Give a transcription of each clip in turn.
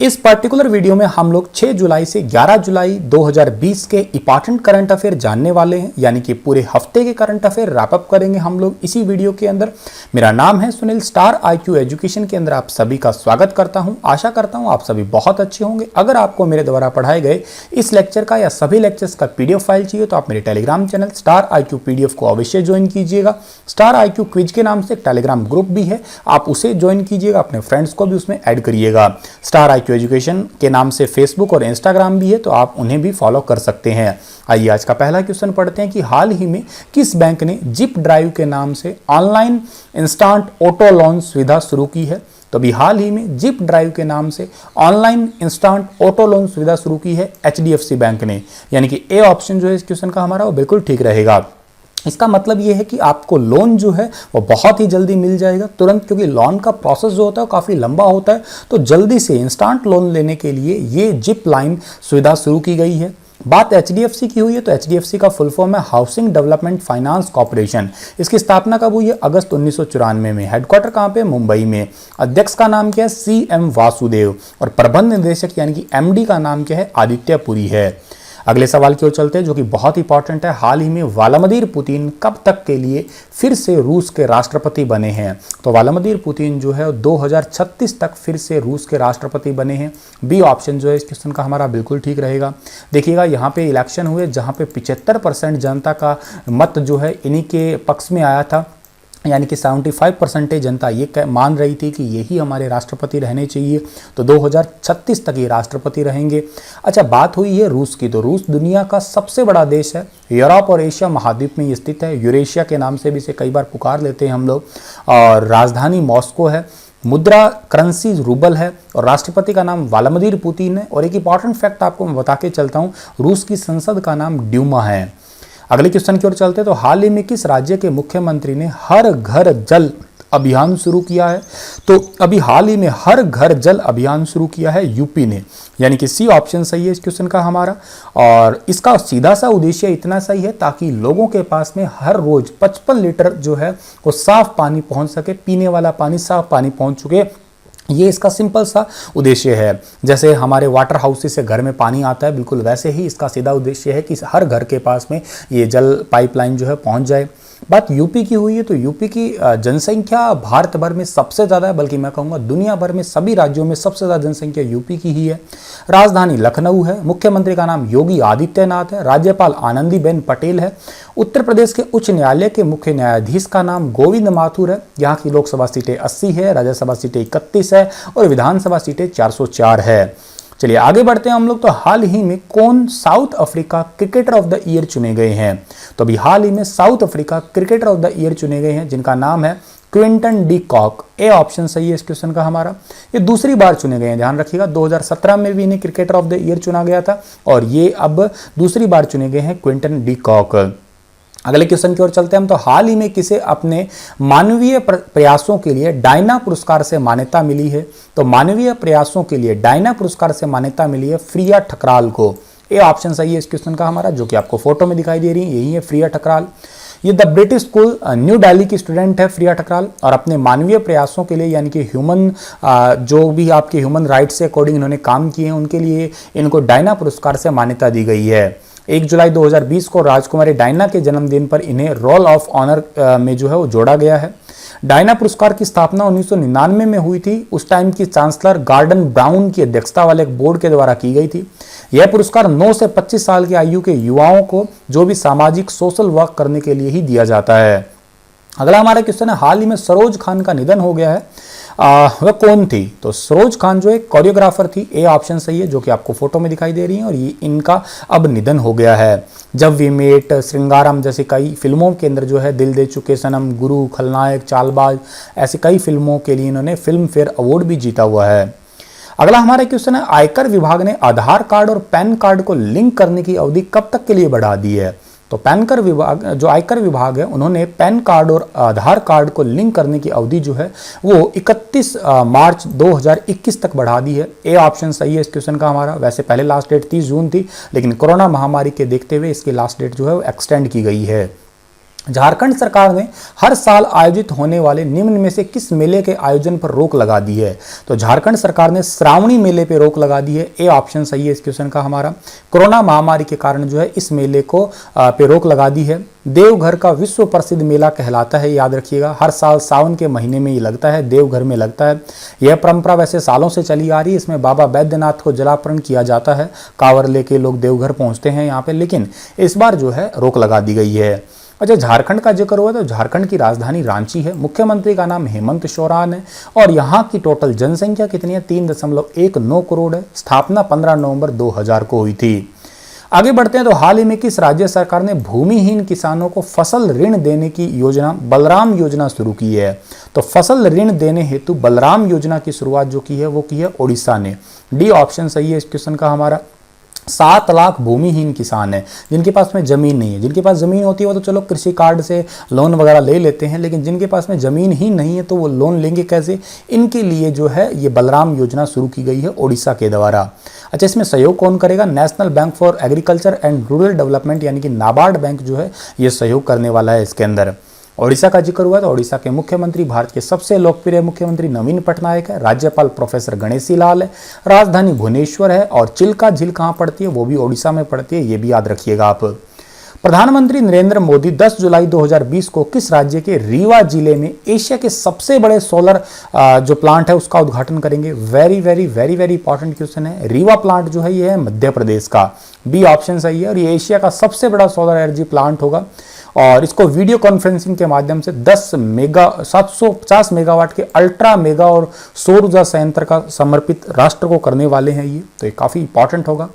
इस particular video में हम लोग 6 जुलाई से 11 जुलाई 2020 के इंपॉर्टेंट करंट अफेयर जानने वाले हैं, यानी कि पूरे हफ्ते के करंट अफेयर रैप अप करेंगे हम लोग इसी वीडियो के अंदर। मेरा नाम है सुनील, स्टार IQ एजुकेशन के अंदर आप सभी का स्वागत करता हूं। आशा करता हूं आप सभी बहुत अच्छे होंगे। अगर आपको मेरे द्वारा पढ़ाए गए इस लेक्चर का या सभी लेक्चर्स का PDF फाइल चाहिए तो आप मेरे Telegram channel star IQ PDF को अवश्य ज्वाइन कीजिएगा। स्टार IQ क्विज के नाम से एक टेलीग्राम ग्रुप भी है, आप उसे ज्वाइन कीजिएगा, अपने फ्रेंड्स को भी उसमें ऐड करिएगा। स्टार IQ एजुकेशन के नाम से फेसबुक और इंस्टाग्राम भी है, तो आप उन्हें भी फॉलो कर सकते हैं। आइए आज का पहला क्वेश्चन पढ़ते हैं कि हाल ही में किस बैंक ने जिप ड्राइव के नाम से ऑनलाइन इंस्टेंट ऑटो लोन सुविधा शुरू की है। तो अभी हाल ही में जिप ड्राइव के नाम से ऑनलाइन इंस्टेंट ऑटो लोन सुविधा शुरू की है HDFC बैंक ने, यानी कि ए ऑप्शन जो है इस क्वेश्चन का हमारा वो बिल्कुल ठीक रहेगा। इसका मतलब ये है कि आपको लोन जो है वो बहुत ही जल्दी मिल जाएगा तुरंत, क्योंकि लोन का प्रोसेस जो होता है काफ़ी लंबा होता है। तो जल्दी से इंस्टेंट लोन लेने के लिए ये जिप लाइन सुविधा शुरू की गई है। बात HDFC की हुई है तो HDFC का फुल फॉर्म है हाउसिंग डेवलपमेंट फाइनेंस कॉर्पोरेशन। इसकी स्थापना कब हुई है? अगस्त 1994 में। हेडक्वार्टर कहाँ पे? मुंबई में। अध्यक्ष का नाम क्या है? CM वासुदेव। और प्रबंध निदेशक यानी कि MD का नाम क्या है? आदित्य पुरी है। अगले सवाल की ओर चलते हैं जो कि बहुत इंपॉर्टेंट है। हाल ही में व्लादिमीर पुतिन कब तक के लिए फिर से रूस के राष्ट्रपति बने हैं? तो व्लादिमीर पुतिन जो है 2036 तक फिर से रूस के राष्ट्रपति बने हैं। बी ऑप्शन जो है इस क्वेश्चन का हमारा बिल्कुल ठीक रहेगा। देखिएगा यहाँ पे इलेक्शन हुए जहाँ पे 75% जनता का मत जो है इन्हीं के पक्ष में आया था, यानी कि 75% जनता ये मान रही थी कि यही हमारे राष्ट्रपति रहने चाहिए। तो 2036 तक ये राष्ट्रपति रहेंगे। अच्छा, बात हुई है रूस की, तो रूस दुनिया का सबसे बड़ा देश है। यूरोप और एशिया महाद्वीप में ये स्थित है। यूरेशिया के नाम से भी इसे कई बार पुकार लेते हैं हम लोग। और राजधानी मॉस्को है। मुद्रा करेंसी रूबल है और राष्ट्रपति का नाम व्लादिमीर पुतिन है। और एक इंपॉर्टेंट फैक्ट आपको मैं बता के चलता हूँ, रूस की संसद का नाम ड्यूमा है। अगले क्वेश्चन की ओर चलते हैं तो हाल ही में किस राज्य के मुख्यमंत्री ने हर घर जल अभियान शुरू किया है? तो अभी हाल ही में हर घर जल अभियान शुरू किया है यूपी ने, यानी कि सी ऑप्शन सही है इस क्वेश्चन का हमारा। और इसका सीधा सा उद्देश्य इतना सही है ताकि लोगों के पास में हर रोज 55 लीटर जो है वो साफ पानी पहुंच सके, पीने वाला पानी, साफ पानी पहुंच चुके। ये इसका सिंपल सा उद्देश्य है। जैसे हमारे वाटर हाउसेस से घर में पानी आता है, बिल्कुल वैसे ही इसका सीधा उद्देश्य है कि हर घर के पास में ये जल पाइपलाइन जो है पहुंच जाए। बात यूपी की हुई है तो यूपी की जनसंख्या भारत भर में सबसे ज़्यादा है, बल्कि मैं कहूँगा दुनिया भर में सभी राज्यों में सबसे ज़्यादा जनसंख्या यूपी की ही है। राजधानी लखनऊ है। मुख्यमंत्री का नाम योगी आदित्यनाथ है। राज्यपाल आनंदीबेन पटेल है। उत्तर प्रदेश के उच्च न्यायालय के मुख्य न्यायाधीश का नाम गोविंद माथुर है। यहाँ की लोकसभा सीटें 80 है, राज्यसभा सीटें 31 है और विधानसभा सीटें 404 है। चलिए आगे बढ़ते हैं हम लोग। तो हाल ही में कौन South Africa cricketer of the year चुने गए हैं? तो अभी हाल ही में South Africa cricketer of the year चुने गए हैं जिनका नाम है Quinton de Kock. A option सही है इस क्वेश्चन का हमारा। ये दूसरी बार चुने गए हैं, ध्यान रखिएगा। 2017 में भी इन्हें क्रिकेटर ऑफ द ईयर चुना गया था और ये अब दूसरी बार चुने गए हैं क्विंटन डी कॉक। अगले क्वेश्चन की ओर चलते हैं हम। तो हाल ही में किसे अपने मानवीय प्रयासों के लिए डायना पुरस्कार से मान्यता मिली है? तो मानवीय प्रयासों के लिए डायना पुरस्कार से मान्यता मिली है फ्रिया ठकराल को। ए ऑप्शन सही है इस क्वेश्चन का हमारा, जो कि आपको फोटो में दिखाई दे रही है, यही है फ्रिया ठकराल। ये the British school new Delhi की स्टूडेंट है फ्रिया ठकराल, और अपने मानवीय प्रयासों के लिए यानी कि ह्यूमन जो भी आपके ह्यूमन राइट्स से अकॉर्डिंग इन्होंने काम किए हैं उनके लिए इनको डायना पुरस्कार से मान्यता दी गई है। 1 जुलाई 2020 को राजकुमारी डायना के जन्मदिन पर इन्हें रोल ऑफ ऑनर में जो है वो जोड़ा गया है। डायना पुरस्कार की स्थापना 1999 में हुई थी। उस टाइम की चांसलर गार्डन ब्राउन की अध्यक्षता वाले एक बोर्ड के द्वारा की गई थी। यह पुरस्कार 9 से 25 साल की आयु के युवाओं को जो भी सामाजिक सोशल वर्क करने के लिए ही दिया जाता है। अगला हमारा क्वेश्चन है, हाल ही में सरोज खान का निधन हो गया है, वह कौन थी? तो सरोज खान जो एक कोरियोग्राफर थी। ए ऑप्शन सही है, जो कि आपको फोटो में दिखाई दे रही है, और ये इनका अब निधन हो गया है। जब वी मेट, श्रृंगारम जैसे कई फिल्मों के अंदर जो है दिल दे चुके सनम, गुरु, खलनायक, चालबाज, ऐसे कई फिल्मों के लिए इन्होंने फिल्म फेयर अवार्ड भी जीता हुआ है। अगला हमारा क्वेश्चन है, आयकर विभाग ने आधार कार्ड और पैन कार्ड को लिंक करने की अवधि कब तक के लिए बढ़ा दी है? तो पैनकर विभाग जो आयकर विभाग है उन्होंने पैन कार्ड और आधार कार्ड को लिंक करने की अवधि जो है वो 31 मार्च 2021 तक बढ़ा दी है। ए ऑप्शन सही है इस क्वेश्चन का हमारा। वैसे पहले लास्ट डेट 30 जून थी, लेकिन कोरोना महामारी के देखते हुए इसकी लास्ट डेट जो है वो एक्सटेंड की गई है। झारखंड सरकार ने हर साल आयोजित होने वाले निम्न में से किस मेले के आयोजन पर रोक लगा दी है? तो झारखंड सरकार ने श्रावणी मेले पे रोक लगा दी है। ए ऑप्शन सही है इस क्वेश्चन का हमारा। कोरोना महामारी के कारण जो है इस मेले को पे रोक लगा दी है। देवघर का विश्व प्रसिद्ध मेला कहलाता है, याद रखिएगा। हर साल सावन के महीने में ये लगता है, देवघर में लगता है। यह परंपरा वैसे सालों से चली आ रही है। इसमें बाबा बैद्यनाथ को जलार्पण किया जाता है, कांवर लेके लोग देवघर पहुंचते हैं यहाँ पे, लेकिन इस बार जो है रोक लगा दी गई है। अच्छा, झारखंड का जिक्र हुआ तो झारखंड की राजधानी रांची है। मुख्यमंत्री का नाम हेमंत सोरेन है और यहाँ की टोटल जनसंख्या कितनी है? 3.19 करोड़ है। स्थापना 15 नवंबर 2000 को हुई थी। आगे बढ़ते हैं तो हाल ही में किस राज्य सरकार ने भूमिहीन किसानों को फसल ऋण देने की योजना बलराम योजना शुरू की है? तो फसल ऋण देने हेतु बलराम योजना की शुरुआत जो की है वो की है ओडिशा ने। डी ऑप्शन सही है इस क्वेश्चन का हमारा। 7 लाख भूमिहीन किसान है जिनके पास में जमीन नहीं है। जिनके पास जमीन होती है वो तो चलो कृषि कार्ड से लोन वगैरह ले लेते हैं, लेकिन जिनके पास में जमीन ही नहीं है तो वो लोन लेंगे कैसे? इनके लिए जो है ये बलराम योजना शुरू की गई है ओडिशा के द्वारा। अच्छा, इसमें सहयोग कौन करेगा? National bank for agriculture and rural development यानी कि नाबार्ड बैंक जो है ये सहयोग करने वाला है इसके अंदर। ओडिशा का जिक्र हुआ तो ओडिशा के मुख्यमंत्री भारत के सबसे लोकप्रिय मुख्यमंत्री नवीन पटनायक है। राज्यपाल प्रोफेसर गणेशी लाल है। राजधानी भुवनेश्वर है और चिल्का झील कहाँ पड़ती है? वो भी ओडिशा में पड़ती है, ये भी याद रखिएगा आप। प्रधानमंत्री नरेंद्र मोदी 10 जुलाई 2020 को किस राज्य के रीवा जिले में एशिया के सबसे बड़े सोलर जो प्लांट है उसका उद्घाटन करेंगे? Very very very very important question है। रीवा प्लांट जो है ये है मध्य प्रदेश का। बी ऑप्शन सही है और ये एशिया का सबसे बड़ा सोलर एनर्जी प्लांट होगा और इसको वीडियो कॉन्फ्रेंसिंग के माध्यम से 750 मेगावाट के अल्ट्रा मेगा और सौर ऊर्जा संयंत्र का समर्पित राष्ट्र को करने वाले हैं ये, तो ये काफी इंपॉर्टेंट होगा।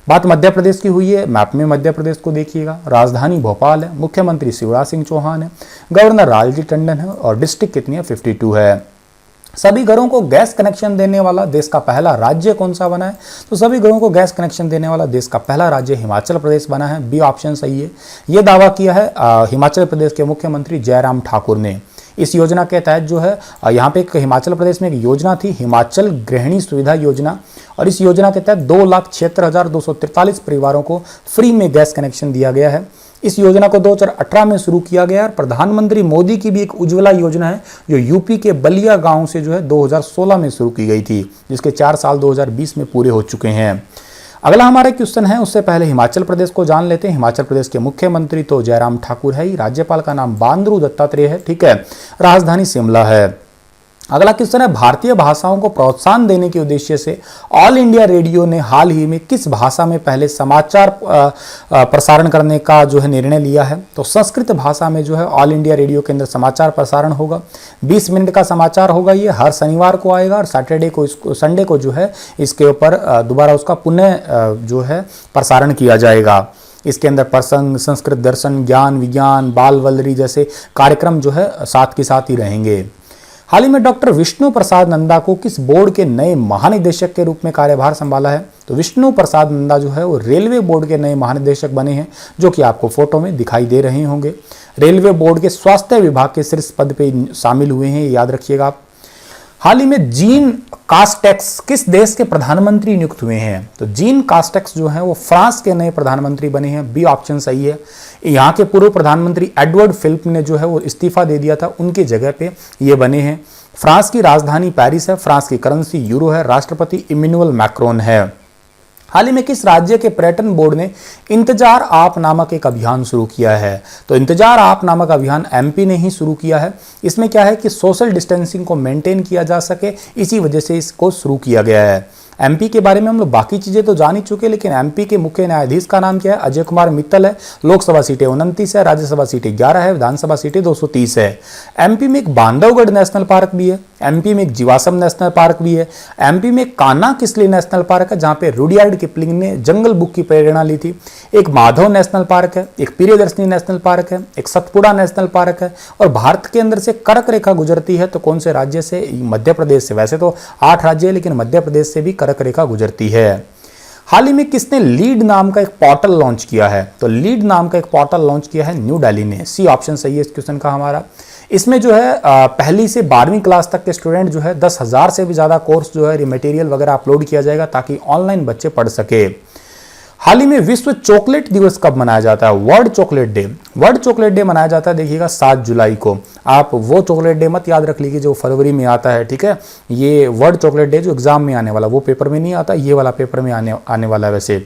बात मध्य प्रदेश की हुई है, मैप में मध्य प्रदेश को देखिएगा। राजधानी भोपाल है, मुख्यमंत्री शिवराज सिंह चौहान है, गवर्नर लालजी टंडन है और डिस्ट्रिक्ट कितनी है? 52 है। सभी घरों को गैस कनेक्शन देने वाला देश का पहला राज्य कौन सा बना है? तो सभी घरों को गैस कनेक्शन देने वाला देश का पहला राज्य हिमाचल प्रदेश बना है। बी ऑप्शन सही है। यह दावा किया है हिमाचल प्रदेश के मुख्यमंत्री जयराम ठाकुर ने। इस योजना के तहत जो है यहाँ पे एक हिमाचल प्रदेश में एक योजना थी, हिमाचल गृहिणी सुविधा योजना, और इस योजना के तहत 2,76,243 परिवारों को फ्री में गैस कनेक्शन दिया गया है। इस योजना को 2018 में शुरू किया गया और प्रधानमंत्री मोदी की भी एक उज्ज्वला योजना है जो यूपी के बलिया गांव से जो है 2016 में शुरू की गई थी, जिसके 4 साल 2020 में पूरे हो चुके हैं। अगला हमारा क्वेश्चन है, उससे पहले हिमाचल प्रदेश को जान लेते हैं। हिमाचल प्रदेश के मुख्यमंत्री तो जयराम ठाकुर है ही, राज्यपाल का नाम बंडारू दत्तात्रेय है, ठीक है। राजधानी शिमला है। अगला क्वेश्चन है, भारतीय भाषाओं को प्रोत्साहन देने के उद्देश्य से ऑल इंडिया रेडियो ने हाल ही में किस भाषा में पहले समाचार प्रसारण करने का जो है निर्णय लिया है? तो संस्कृत भाषा में जो है ऑल इंडिया रेडियो के अंदर समाचार प्रसारण होगा। 20 मिनट का समाचार होगा, ये हर शनिवार को आएगा और सैटरडे को संडे को जो है इसके ऊपर दोबारा उसका पुनः जो है प्रसारण किया जाएगा। इसके अंदर प्रसंग, संस्कृत दर्शन, ज्ञान विज्ञान, बाल वल्लरी जैसे कार्यक्रम जो है साथ के साथ ही रहेंगे। हाल ही में डॉक्टर विष्णु प्रसाद नंदा को किस बोर्ड के नए महानिदेशक के रूप में कार्यभार संभाला है? तो विष्णु प्रसाद नंदा जो है वो रेलवे बोर्ड के नए महानिदेशक बने हैं, जो कि आपको फोटो में दिखाई दे रहे होंगे। रेलवे बोर्ड के स्वास्थ्य विभाग के शीर्ष पद पे शामिल हुए हैं, याद रखिएगा आप। हाल ही में जीन कास्टेक्स किस देश के प्रधानमंत्री नियुक्त हुए हैं? तो जीन कास्टेक्स जो है वो फ्रांस के नए प्रधानमंत्री बने हैं। बी ऑप्शन सही है। यहाँ के पूर्व प्रधानमंत्री एडवर्ड फिलिप ने जो है वो इस्तीफा दे दिया था, उनके जगह पे ये बने हैं। फ्रांस की राजधानी पेरिस है, फ्रांस की करेंसी यूरो है, राष्ट्रपति इमैनुअल मैक्रोन है। हाल ही में किस राज्य के पर्यटन बोर्ड ने इंतजार आप नामक एक अभियान शुरू किया है? तो इंतजार आप नामक अभियान एमपी ने ही शुरू किया है। इसमें क्या है कि सोशल डिस्टेंसिंग को मेंटेन किया जा सके, इसी वजह से इसको शुरू किया गया है। एमपी के बारे में हम लोग बाकी चीजें तो जान ही चुके, लेकिन एमपी के मुख्य न्यायाधीश का नाम क्या है? अजय कुमार मित्तल है। लोकसभा सीटें 29 है, राज्यसभा सीटें 11 है, विधानसभा सीटें 230 है। एमपी में एक बांधवगढ़ नेशनल पार्क भी है, एमपी में एक जीवाश्म नेशनल पार्क भी है, एमपी में कान्हा किसली नेशनल पार्क है जहां पे रुडयार्ड किपलिंग ने जंगल बुक की प्रेरणा ली थी, एक माधव नेशनल पार्क है, एक प्रियदर्शनी नेशनल पार्क है, एक सतपुड़ा नेशनल पार्क है। और भारत के अंदर से कर्क रेखा गुजरती है, तो कौन से राज्य से? मध्य प्रदेश से। वैसे तो 8 राज्य है, लेकिन मध्य प्रदेश से भी कर्क रेखा गुजरती है। हाल ही में किसने लीड नाम का एक पोर्टल लॉन्च किया है? तो लीड नाम का एक पोर्टल लॉन्च किया है न्यू दिल्ली ने। सी ऑप्शन सही है इस क्वेश्चन का हमारा। इसमें जो है पहली से 12वीं क्लास तक के स्टूडेंट जो है 10,000 से भी ज्यादा कोर्स जो है मटेरियल वगैरह अपलोड किया जाएगा ताकि ऑनलाइन बच्चे पढ़ सके। हाल ही में विश्व चॉकलेट दिवस कब मनाया जाता है? World chocolate day. World chocolate day मनाया जाता है, देखिएगा 7 जुलाई को। आप वो चॉकलेट डे मत याद रख लीजिए जो फरवरी में आता है, ठीक है। ये वर्ल्ड चॉकलेट डे जो एग्जाम में आने वाला, वो पेपर में नहीं आता, ये वाला पेपर में आने वाला है वैसे।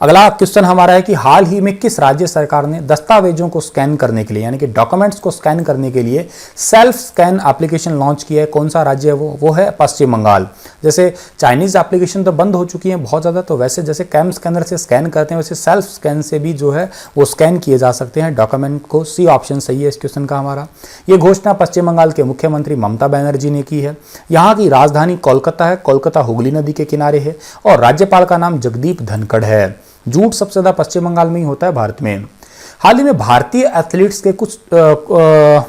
अगला क्वेश्चन हमारा है कि हाल ही में किस राज्य सरकार ने दस्तावेजों को स्कैन करने के लिए, यानी कि डॉक्यूमेंट्स को स्कैन करने के लिए सेल्फ स्कैन एप्लीकेशन लॉन्च किया है? कौन सा राज्य है वो है पश्चिम बंगाल। जैसे चाइनीज एप्लीकेशन तो बंद हो चुकी हैं बहुत ज़्यादा, तो वैसे जैसे कैम स्कैनर से स्कैन करते हैं वैसे सेल्फ स्कैन से भी जो है वो स्कैन किए जा सकते हैं डॉक्यूमेंट को। सी ऑप्शन सही है इस क्वेश्चन का हमारा। ये घोषणा पश्चिम बंगाल के मुख्यमंत्री ममता बनर्जी ने की है। यहाँ की राजधानी कोलकाता है, कोलकाता हुगली नदी के किनारे है और राज्यपाल का नाम जगदीप धनखड़ है। जूट सबसे ज्यादा पश्चिम बंगाल में ही होता है भारत में। हाल ही में भारतीय एथलीट्स के कुछ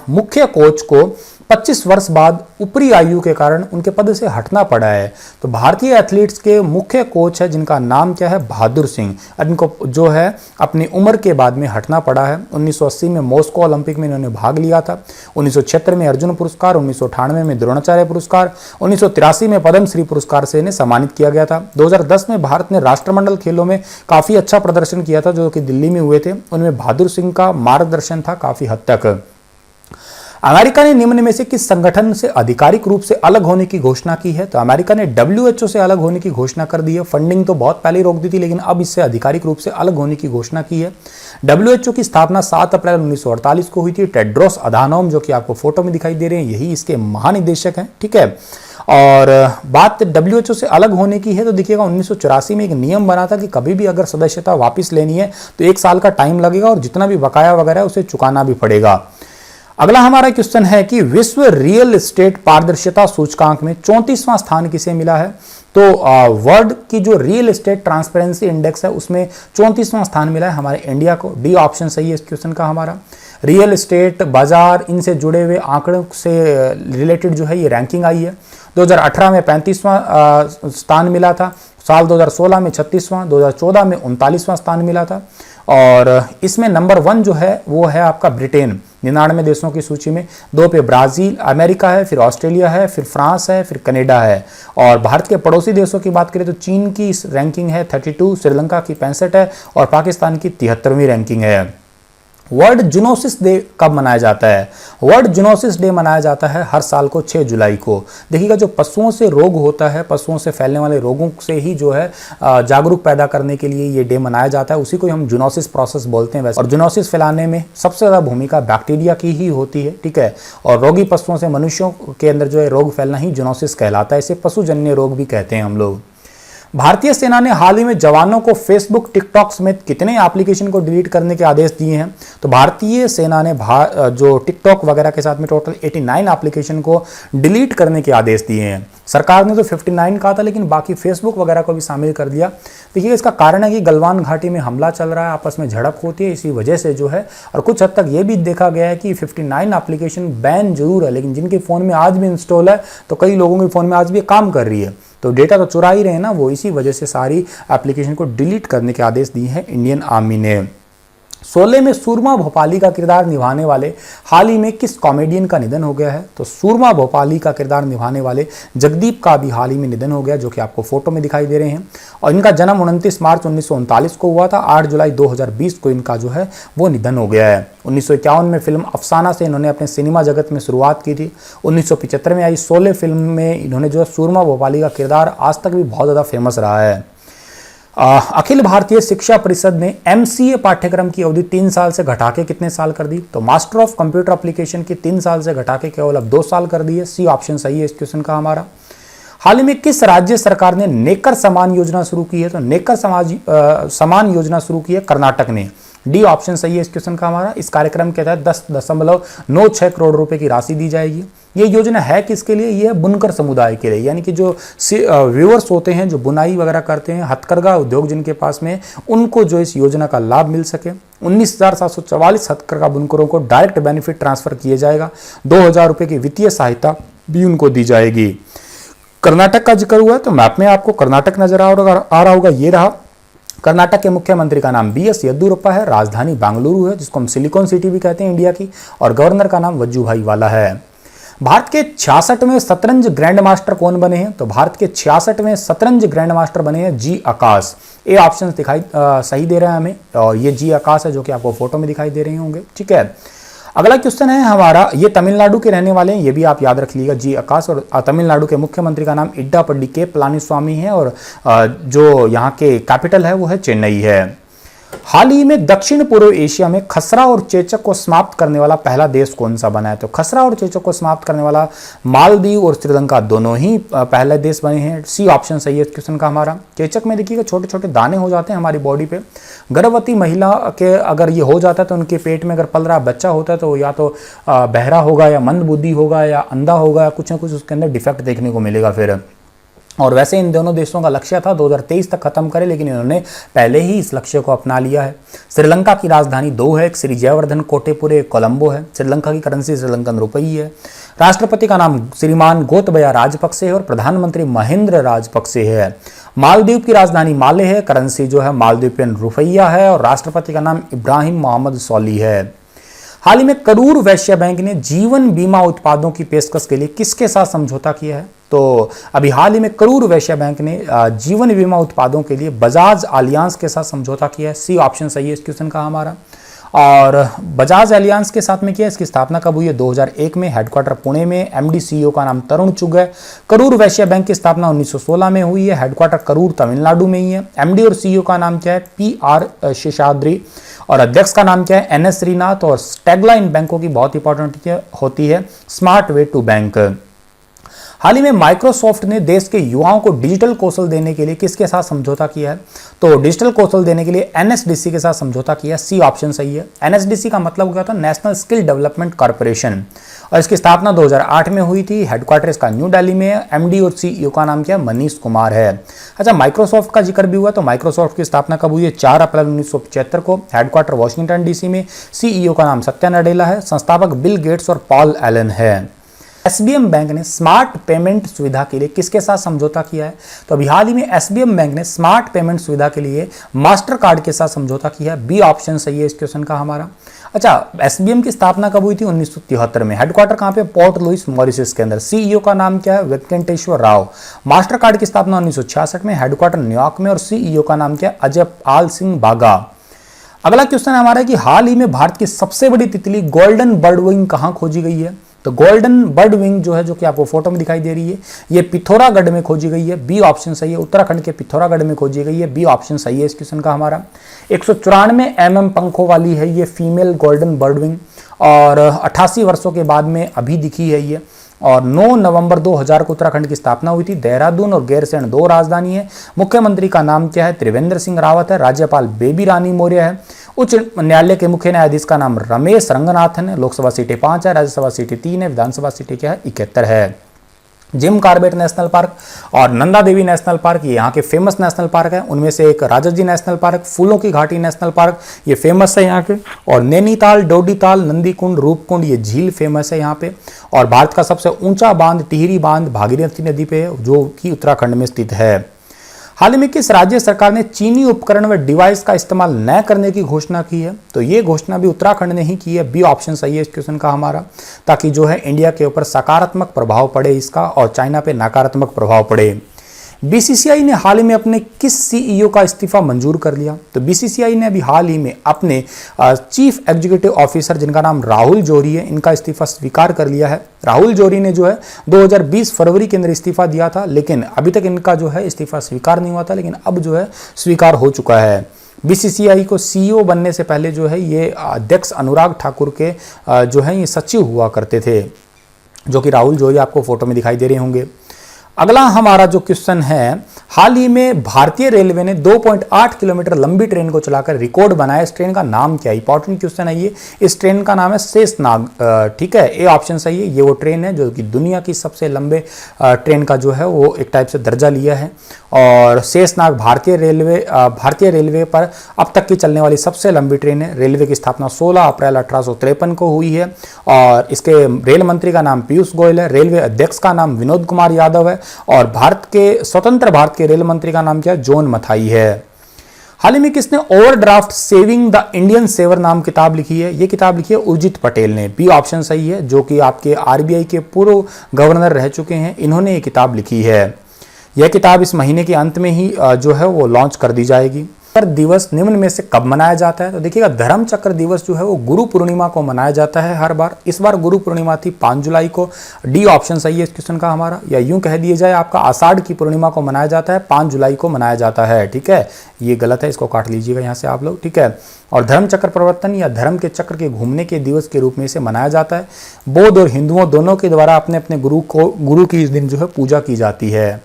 मुख्य कोच को 25 वर्ष बाद ऊपरी आयु के कारण उनके पद से हटना पड़ा है। तो भारतीय एथलीट्स के मुख्य कोच है जिनका नाम क्या है? बहादुर सिंह। इनको जो है अपनी उम्र के बाद में हटना पड़ा है। 1980 में मॉस्को ओलंपिक में इन्होंने भाग लिया था। 1976 में अर्जुन पुरस्कार, 1998 में द्रोणाचार्य पुरस्कार, 1983 में पद्मश्री पुरस्कार से इन्हें सम्मानित किया गया था। 2010 में भारत ने राष्ट्रमंडल खेलों में काफी अच्छा प्रदर्शन किया था जो कि दिल्ली में हुए थे। उनमें बहादुर सिंह का मार्गदर्शन था काफी हद तक। अमेरिका ने निम्न में से किस संगठन से आधिकारिक रूप से अलग होने की घोषणा की है? तो अमेरिका ने WHO से अलग होने की घोषणा कर दी है। फंडिंग तो बहुत पहले रोक दी थी, लेकिन अब इससे आधिकारिक रूप से अलग होने की घोषणा की है। WHO की स्थापना 7 अप्रैल 1948 को हुई थी। टेड्रोस अधानोम, जो कि आपको फोटो में दिखाई दे रहे हैं, यही इसके महानिदेशक हैं, ठीक है। और बात WHO से अलग होने की है तो देखिएगा 1984 में एक नियम बना था कि कभी भी अगर सदस्यता वापस लेनी है तो 1 साल का टाइम लगेगा और जितना भी बकाया वगैरह है उसे चुकाना भी पड़ेगा। अगला हमारा क्वेश्चन है कि विश्व रियल एस्टेट पारदर्शिता सूचकांक में 34वां स्थान किसे मिला है? तो वर्ल्ड की जो रियल एस्टेट ट्रांसपेरेंसी इंडेक्स है उसमें 34वां स्थान मिला है हमारे इंडिया को। डी ऑप्शन सही है इस क्वेश्चन का हमारा। रियल एस्टेट बाजार, इनसे जुड़े हुए आंकड़ों से रिलेटेड जो है ये रैंकिंग आई है। 2018 में 35वां स्थान मिला था, साल 2016 में 36वां, 2014 में 39वां स्थान मिला था। और इसमें नंबर 1 जो है वो है आपका ब्रिटेन, 99 देशों की सूची में। 2 पे ब्राजील, अमेरिका है, फिर ऑस्ट्रेलिया है, फिर फ्रांस है, फिर कनाडा है। और भारत के पड़ोसी देशों की बात करें तो चीन की रैंकिंग है 32, श्रीलंका की 65 है और पाकिस्तान की 73वीं रैंकिंग है। वर्ल्ड जूनोसिस डे कब मनाया जाता है? वर्ल्ड जूनोसिस डे मनाया जाता है हर साल को 6 जुलाई को। देखिएगा जो पशुओं से रोग होता है, पशुओं से फैलने वाले रोगों से ही जो है जागरूक पैदा करने के लिए ये डे मनाया जाता है। उसी को हम जूनोसिस प्रोसेस बोलते हैं वैसे। और जूनोसिस फैलाने में सबसे ज़्यादा भूमिका बैक्टीरिया की ही होती है, ठीक है। और रोगी पशुओं से मनुष्यों के अंदर जो है रोग फैलना ही जूनोसिस कहलाता है। इसे पशुजन्य रोग भी कहते हैं हम लोग। भारतीय सेना ने हाल ही में जवानों को फेसबुक, टिकटॉक समेत कितने एप्लीकेशन को डिलीट करने के आदेश दिए हैं? तो भारतीय सेना ने जो टिकटॉक वगैरह के साथ में टोटल 89 एप्लीकेशन को डिलीट करने के आदेश दिए हैं। सरकार ने तो 59 कहा था, लेकिन बाकी फेसबुक वगैरह को भी शामिल कर दिया। देखिए इसका कारण है कि गलवान घाटी में हमला चल रहा है, आपस में झड़प होती है, इसी वजह से जो है। और कुछ हद तक ये भी देखा गया है कि 59 एप्लीकेशन बैन जरूर है, लेकिन जिनके फ़ोन में आज भी इंस्टॉल है तो कई लोगों के फ़ोन में आज भी काम कर रही है। तो डेटा तो चुरा ही रहे हैं ना वो, इसी वजह से सारी एप्लीकेशन को डिलीट करने के आदेश दिए हैं इंडियन आर्मी ने। शोले में सूरमा भोपाली का किरदार निभाने वाले हाल ही में किस कॉमेडियन का निधन हो गया है? तो सूरमा भोपाली का किरदार निभाने वाले जगदीप का भी हाल ही में निधन हो गया, जो कि आपको फोटो में दिखाई दे रहे हैं। और इनका जन्म 29 मार्च 1939 को हुआ था। 8 जुलाई 2020 को इनका जो है वो निधन हो गया है। 1951 में फिल्म अफसाना से इन्होंने अपने सिनेमा जगत में शुरुआत की थी। 1975 में आई शोले फिल्म में इन्होंने जो है सूरमा भोपाली का किरदार आज तक भी बहुत ज़्यादा फेमस रहा है। अखिल भारतीय शिक्षा परिषद ने MCA पाठ्यक्रम की अवधि 3 साल से घटा के कितने साल कर दी? तो मास्टर ऑफ कंप्यूटर एप्लीकेशन की 3 साल से घटा के केवल अब 2 साल कर दी है। सी ऑप्शन सही है इस क्वेश्चन का हमारा। हाल ही में किस राज्य सरकार ने नेकर समान योजना शुरू की है? तो नेकर समान योजना शुरू की है कर्नाटक ने। डी ऑप्शन सही है इस क्वेश्चन का हमारा। इस कार्यक्रम के तहत 10.96 करोड़ रुपए की राशि दी जाएगी। ये योजना है किसके लिए? ये बुनकर समुदाय के लिए, यानी कि जो व्यूअर्स होते हैं जो बुनाई वगैरह करते हैं, हथकरघा उद्योग जिनके पास में, उनको जो इस योजना का लाभ मिल सके। 19,744 हथकरघा बुनकरों को डायरेक्ट बेनिफिट ट्रांसफर किया जाएगा। 2,000 रुपए की वित्तीय सहायता भी उनको दी जाएगी। कर्नाटक का जिक्र हुआ है तो मैप में आपको कर्नाटक नजर आ रहा होगा, ये रहा। कर्नाटक के मुख्यमंत्री का नाम BS येदियुरप्पा है। राजधानी बेंगलुरु है, जिसको हम सिलिकॉन सिटी भी कहते हैं इंडिया की। और गवर्नर का नाम वजुभाई वाला है। भारत के 66वें शतरंज ग्रैंड मास्टर कौन बने हैं? तो भारत के 66वें शतरंज ग्रैंड मास्टर बने हैं जी आकाश। ए ऑप्शन दिखाई सही दे रहा है हमें, और ये जी आकाश है जो कि आपको फोटो में दिखाई दे रहे होंगे। ठीक है, अगला क्वेश्चन है हमारा, ये तमिलनाडु के रहने वाले हैं, ये भी आप याद रख लीजिएगा जी आकाश। और तमिलनाडु के मुख्यमंत्री का नाम इड्डापड्डी के पलानीस्वामी है, और जो यहाँ के कैपिटल है वो है चेन्नई है। हाल ही में दक्षिण पूर्व एशिया में खसरा और चेचक को समाप्त करने वाला पहला देश कौन सा बना है? तो खसरा और चेचक को समाप्त करने वाला मालदीव और श्रीलंका दोनों ही पहले देश बने हैं। सी ऑप्शन सही है इस क्वेश्चन का हमारा। चेचक में देखिएगा छोटे छोटे दाने हो जाते हैं हमारी बॉडी पे। गर्भवती महिला के अगर ये हो जाता है तो उनके पेट में अगर पल रहा बच्चा होता है तो या तो बहरा होगा या मंद बुद्धि होगा या अंधा होगा, कुछ ना कुछ उसके अंदर डिफेक्ट देखने को मिलेगा फिर। और वैसे इन दोनों देशों का लक्ष्य था 2023 तक खत्म करें, लेकिन इन्होंने पहले ही इस लक्ष्य को अपना लिया है। श्रीलंका की राजधानी दो है, एक श्री जयवर्धन कोटेपुरे, एक कोलंबो है। श्रीलंका की करेंसी श्रीलंकन रुपई है। राष्ट्रपति का नाम श्रीमान गोतबया राजपक्से है और प्रधानमंत्री महेंद्र राजपक्से है। मालदीव की राजधानी माले है, करेंसी जो है मालदीपियन रुपया है और राष्ट्रपति का नाम इब्राहिम मोहम्मद सोली है। हाल ही में करूर वैश्य बैंक ने जीवन बीमा उत्पादों की पेशकश के लिए किसके साथ समझौता किया है? तो अभी हाल ही में करूर वैश्य बैंक ने जीवन बीमा उत्पादों के लिए बजाज अलियांस के साथ समझौता किया है। सी ऑप्शन सही है इस क्वेश्चन का हमारा। और बजाज अलियांस के साथ में किया, इसकी स्थापना कब हुई है? 2001 में, हेडक्वार्टर पुणे में। एमडी सीईओ का नाम तरुण चुग है। करूर वैश्य बैंक की स्थापना 1916 में हुई है। हेडक्वार्टर करूर तमिलनाडु में ही है। एमडी और सीईओ का नाम क्या है? पी.आर. शेषाद्री। और अध्यक्ष का नाम क्या है? एन.एस. श्रीनाथ। और टैगलाइन बैंकों की बहुत इंपॉर्टेंट होती है, स्मार्ट वे टू बैंक। हाल ही में माइक्रोसॉफ्ट ने देश के युवाओं को डिजिटल कौशल देने के लिए किसके साथ समझौता किया है? तो डिजिटल कौशल देने के लिए एनएसडीसी के साथ समझौता किया। सी ऑप्शन सही है। एनएसडीसी का मतलब क्या था? नेशनल स्किल डेवलपमेंट कॉर्पोरेशन, और इसकी स्थापना 2008 में हुई थी। हेडक्वार्टर इसका न्यू दिल्ली में है। एमडी और सीईओ का नाम क्या है? मनीष कुमार है। अच्छा, माइक्रोसॉफ्ट का जिक्र भी हुआ, तो माइक्रोसॉफ्ट की स्थापना कब हुई है? 4 अप्रैल 1975 को। हेडक्वार्टर वॉशिंगटन डीसी में। सीईओ का नाम सत्या नडेला है। संस्थापक बिल गेट्स और पॉल एलन है। एसबीएम बैंक ने स्मार्ट पेमेंट सुविधा के लिए किसके साथ समझौता किया है? तो अभी हाल ही में एसबीएम बैंक ने स्मार्ट पेमेंट सुविधा के लिए मास्टर कार्ड के साथ समझौता किया है। बी ऑप्शन सही है इस क्वेश्चन का हमारा। अच्छा, एसबीएम की स्थापना कब हुई थी? 1973 में। हेडक्वार्टर कहां पे? पोर्ट लुइस मॉरिशस के अंदर। सीईओ का नाम क्या है? वेंकटेश्वर राव। मास्टर कार्ड की स्थापना 1966 में, हेडक्वार्टर न्यूयॉर्क में, और सीईओ का नाम क्या है? अजय पाल सिंह बागा। अगला क्वेश्चन हमारा है कि हाल ही में भारत की सबसे बड़ी तितली गोल्डन बर्ड विंग कहां खोजी गई है? तो गोल्डन बर्ड विंग जो है, जो कि आपको फोटो में दिखाई दे रही है, ये पिथौरागढ़ में खोजी गई है। बी ऑप्शन सही है। उत्तराखंड के पिथौरागढ़ में खोजी गई है। बी ऑप्शन सही है इस क्वेश्चन का हमारा। 194 mm पंखों वाली है ये फीमेल गोल्डन बर्ड विंग, और 88 वर्षों के बाद में अभी दिखी है ये। और 9 नवंबर 2000 को उत्तराखंड की स्थापना हुई थी। देहरादून और गैरसैंण दो राजधानी है। मुख्यमंत्री का नाम क्या है? त्रिवेंद्र सिंह रावत है। राज्यपाल बेबी रानी मौर्य है। उच्च न्यायालय के मुख्य न्यायाधीश का नाम रमेश रंगनाथन है। लोकसभा सीटें 5 है, राज्यसभा सीटें 3 है, विधानसभा सीटें क्या है? 71 है। जिम कॉर्बेट नेशनल पार्क और नंदा देवी नेशनल पार्क ये यहाँ के फेमस नेशनल पार्क है। उनमें से एक राजाजी नेशनल पार्क, फूलों की घाटी नेशनल पार्क ये फेमस है यहाँ के, और नैनीताल, डोडीताल, नंदीकुंड, रूपकुंड ये झील फेमस है यहाँ पे। और भारत का सबसे ऊंचा बांध टिहरी बांध भागीरथी नदी पे है, जो कि उत्तराखंड में स्थित है। हाल ही में किस राज्य सरकार ने चीनी उपकरण व डिवाइस का इस्तेमाल न करने की घोषणा की है? तो ये घोषणा भी उत्तराखंड ने ही की है। बी ऑप्शन सही है इस क्वेश्चन का हमारा, ताकि जो है इंडिया के ऊपर सकारात्मक प्रभाव पड़े इसका और चाइना पे नकारात्मक प्रभाव पड़े। बीसीसीआई ने हाल ही में अपने किस सीईओ का इस्तीफा मंजूर कर लिया? तो बीसीसीआई ने अभी हाल ही में अपने चीफ एग्जीक्यूटिव ऑफिसर जिनका नाम राहुल जौहरी है, इनका इस्तीफा स्वीकार कर लिया है। राहुल जौहरी ने जो है 2020 फरवरी के अंदर इस्तीफा दिया था, लेकिन अभी तक इनका जो है इस्तीफा स्वीकार नहीं हुआ था, लेकिन अब जो है स्वीकार हो चुका है। बीसीसीआई को सीईओ बनने से पहले जो है ये अध्यक्ष अनुराग ठाकुर के जो है ये सचिव हुआ करते थे, जो कि राहुल जौहरी आपको फोटो में दिखाई दे रहे होंगे। अगला हमारा जो क्वेश्चन है, हाल ही में भारतीय रेलवे ने 2.8 किलोमीटर लंबी ट्रेन को चलाकर रिकॉर्ड बनाया। इस ट्रेन का नाम क्या है? इंपॉर्टेंट क्वेश्चन है ये। इस ट्रेन का नाम है शेषनाग। ठीक है, ए ऑप्शन सही है। ये वो ट्रेन है जो कि दुनिया की सबसे लंबे ट्रेन का जो है वो एक टाइप से दर्जा लिया है। और शेषनाग भारतीय रेलवे पर अब तक की चलने वाली सबसे लंबी ट्रेन है। रेलवे की स्थापना 16 अप्रैल 1853 को हुई है, और इसके रेल मंत्री का नाम पीयूष गोयल है। रेलवे अध्यक्ष का नाम विनोद कुमार यादव है, और स्वतंत्र भारत के रेल मंत्री का नाम क्या है? जॉन मथाई है। हाल ही में किसने overdraft saving the Indian saver नाम किताब लिखी है? ये किताब लिखी है उर्जित पटेल ने। बी ऑप्शन सही है, जो कि आपके आरबीआई के पूर्व गवर्नर रह चुके हैं, इन्होंने ये किताब लिखी है। यह किताब इस महीने के अंत में ही जो है वो लॉन्च कर दी जाएगी। चक्र दिवस निम्न में से कब मनाया जाता है? तो देखिएगा, धर्म चक्र दिवस जो है वो गुरु पूर्णिमा को मनाया जाता है हर बार। इस बार गुरु पूर्णिमा थी 5 जुलाई को। डी ऑप्शन सही है इस क्वेश्चन का हमारा, या यूं कह दिया जाए आपका आषाढ़ की पूर्णिमा को मनाया जाता है, 5 जुलाई को मनाया जाता है। ठीक है, ये गलत है, इसको काट लीजिएगा यहाँ से आप लोग। ठीक है, और धर्म चक्र परिवर्तन या धर्म के चक्र के घूमने के दिवस के रूप में इसे मनाया जाता है। बौद्ध और हिंदुओं दोनों के द्वारा अपने अपने गुरु की इस दिन जो है पूजा की जाती है।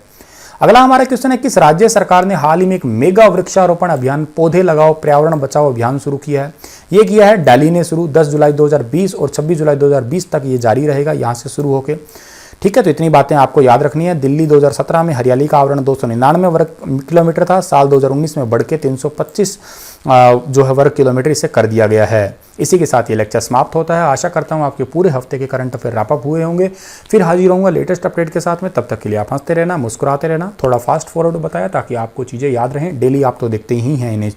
अगला हमारा क्वेश्चन है, किस राज्य सरकार ने हाल ही में एक मेगा वृक्षारोपण अभियान पौधे लगाओ पर्यावरण बचाओ अभियान शुरू किया है? ये किया है दिल्ली ने शुरू 10 जुलाई 2020 और 26 जुलाई 2020 तक ये जारी रहेगा यहाँ से शुरू होके। ठीक है, तो इतनी बातें आपको याद रखनी है। दिल्ली 2017 में हरियाली का आवरण 299 वर्ग किलोमीटर था, साल 2019 में बढ़ के 325 जो है वर्ग किलोमीटर इसे कर दिया गया है। इसी के साथ ये लेक्चर समाप्त होता है। आशा करता हूँ आपके पूरे हफ्ते के करंट अफेयर रैप अप हुए होंगे। फिर हाजिर रहूँगा लेटेस्ट अपडेट के साथ में। तब तक के लिए आप हंसते रहना, मुस्कुराते रहना, थोड़ा फास्ट फॉरवर्ड बताया ताकि आपको चीज़ें याद रहें। डेली आप तो देखते ही हैं इन्हें।